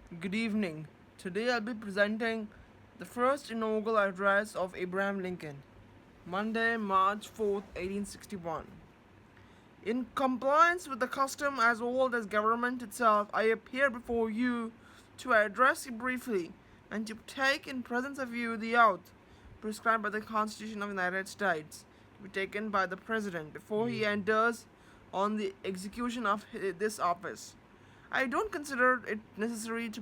Good evening. Today I'll be presenting the first inaugural address of Abraham Lincoln, Monday, March 4th, 1861. In compliance with the custom as old as government itself, I appear before you to address you briefly and to take in presence of you the oath prescribed by the Constitution of the United States to be taken by the President before he enters on the execution of this office. I don't consider it necessary to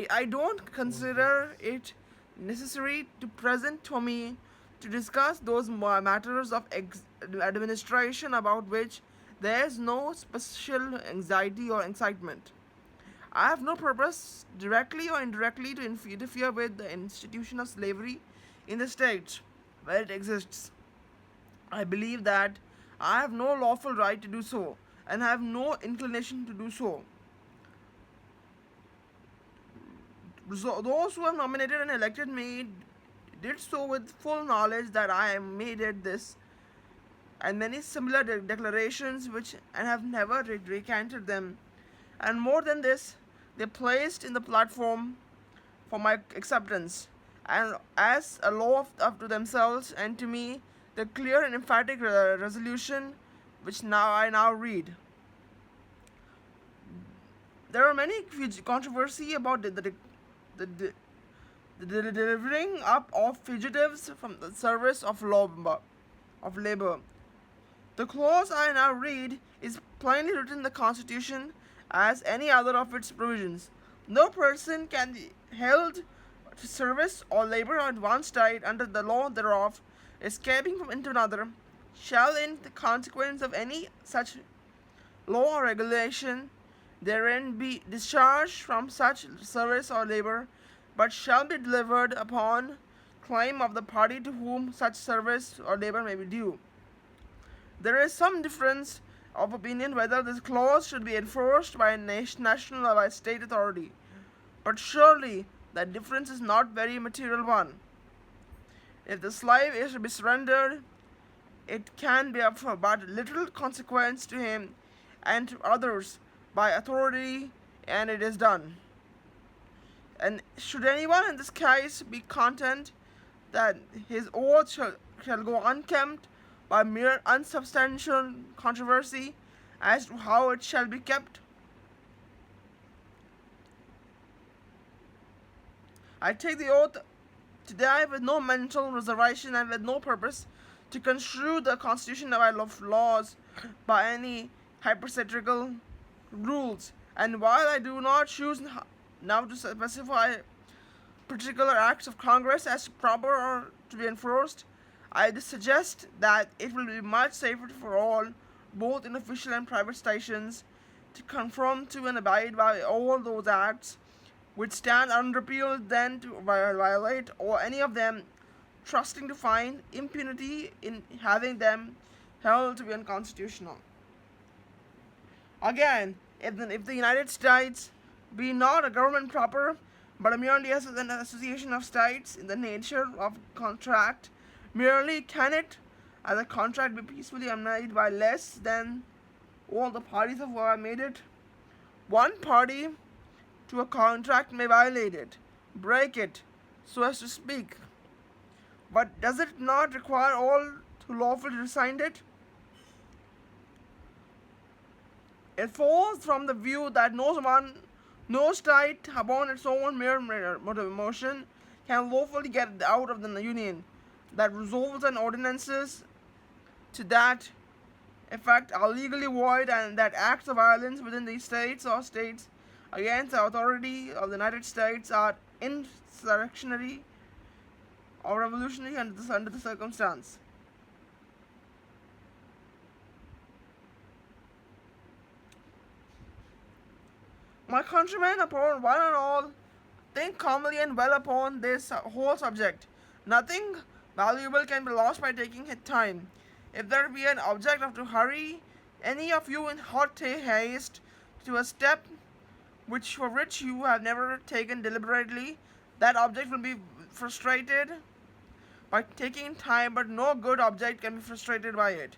I don't consider it necessary to present to me to discuss those matters of administration about which there is no special anxiety or excitement. I have no purpose, directly or indirectly, to interfere with the institution of slavery in the states where it exists. I believe that I have no lawful right to do so, and have no inclination to do so. So those who have nominated and elected me did so with full knowledge that I made it this and many similar declarations which and have never recanted them. And more than this, they placed in the platform for my acceptance, and as a law to themselves and to me, the clear and emphatic resolution which I now read. There are many controversy about the, the delivering up of fugitives from the service of labor. The clause I now read is plainly written in the Constitution as any other of its provisions. No person can be held to service or labor in one state under the law thereof, escaping from into another, shall in the consequence of any such law or regulation therein be discharged from such service or labor, but shall be delivered upon claim of the party to whom such service or labor may be due. There is some difference of opinion whether this clause should be enforced by a national or by state authority, but surely that difference is not very material one. If the slave is to be surrendered, it can be of but little consequence to him and to others by authority, and it is done. And should anyone in this case be content that his oath shall go unkempt by mere unsubstantial controversy as to how it shall be kept, I take the oath today with no mental reservation and with no purpose to construe the Constitution of laws by any hypothetical rules. And while I do not choose now to specify particular acts of Congress as proper or to be enforced, I suggest that it will be much safer for all, both in official and private stations, to conform to and abide by all those acts which stand unrepealed than to violate or any of them, trusting to find impunity in having them held to be unconstitutional. Again, if the United States be not a government proper, but merely as an association of states in the nature of contract, merely can it, as a contract, be peacefully annulled by less than all the parties of who have made it? One party to a contract may violate it, break it, so as to speak. But does it not require all to lawfully sign it? It follows from the view that no state upon its own mere motion can lawfully get out of the Union, that resolves and ordinances to that effect are legally void, and that acts of violence within the states or states against the authority of the United States are insurrectionary or revolutionary under the circumstance. My countrymen, upon one and all, think calmly and well upon this whole subject. Nothing valuable can be lost by taking time. If there be an object of to hurry any of you in hot haste to a step for which you have never taken deliberately, that object will be frustrated by taking time, but no good object can be frustrated by it.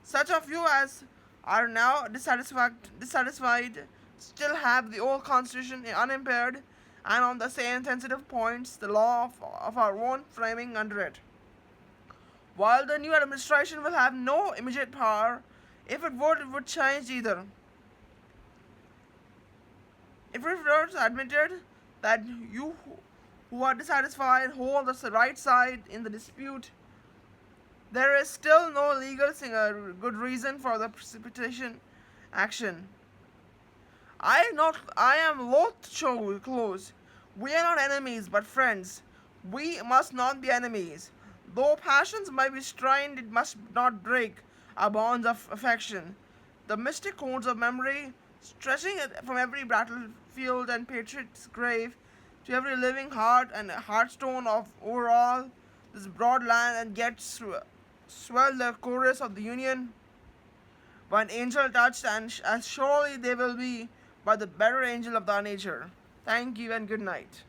Such of you as are now dissatisfied still have the old constitution unimpaired, and on the same sensitive points, the law of our own framing under it. While the new administration will have no immediate power, if it would change either. If it was admitted that you who are dissatisfied hold the right side in the dispute, there is still no legal good reason for the precipitation action. I am loath to close. We are not enemies, but friends. We must not be enemies. Though passions might be strained, it must not break our bonds of affection. The mystic cords of memory, stretching it from every battlefield and patriot's grave to every living heart and heartstone of over all this broad land, and yet swell the chorus of the Union by an angel touched, and as surely they will be by the better angel of thy nature. Thank you and good night.